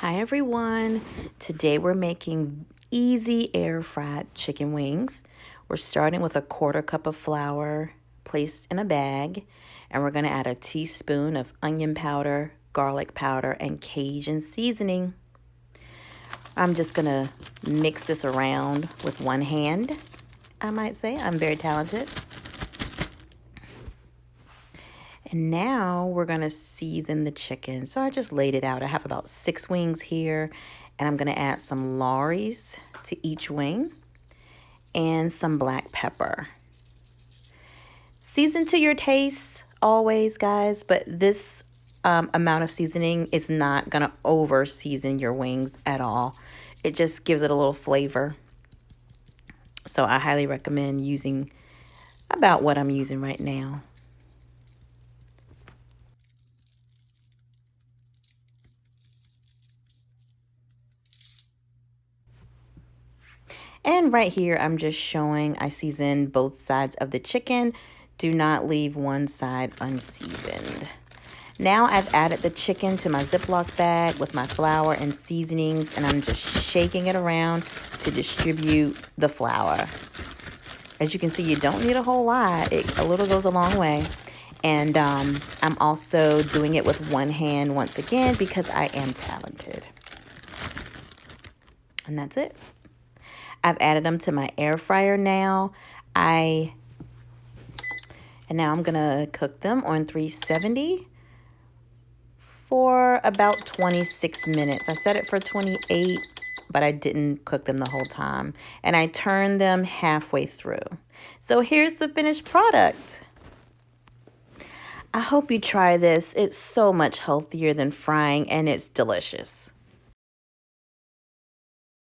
Hi everyone. Today we're making easy air fried chicken wings. We're starting with a quarter cup of flour placed in a bag, and we're going to add a teaspoon of onion powder, garlic powder, and Cajun seasoning. I'm just going to mix this around with one hand, I might say. I'm very talented. And now we're going to season the chicken. So I just laid it out. I have about 6 wings here, and I'm going to add some Lawry's to each wing and some black pepper. Season to your taste always, guys, but this amount of seasoning is not going to over season your wings at all. It just gives it a little flavor. So I highly recommend using about what I'm using right now. And right here, I'm just showing I seasoned both sides of the chicken. Do not leave one side unseasoned. Now I've added the chicken to my Ziploc bag with my flour and seasonings, and I'm just shaking it around to distribute the flour. As you can see, you don't need a whole lot. A little goes a long way. And I'm also doing it with one hand once again because I am talented. And that's it. I've added them to my air fryer now. And now I'm gonna cook them on 370 for about 26 minutes. I set it for 28, but I didn't cook them the whole time. And I turned them halfway through. So here's the finished product. I hope you try this. It's so much healthier than frying, and it's delicious.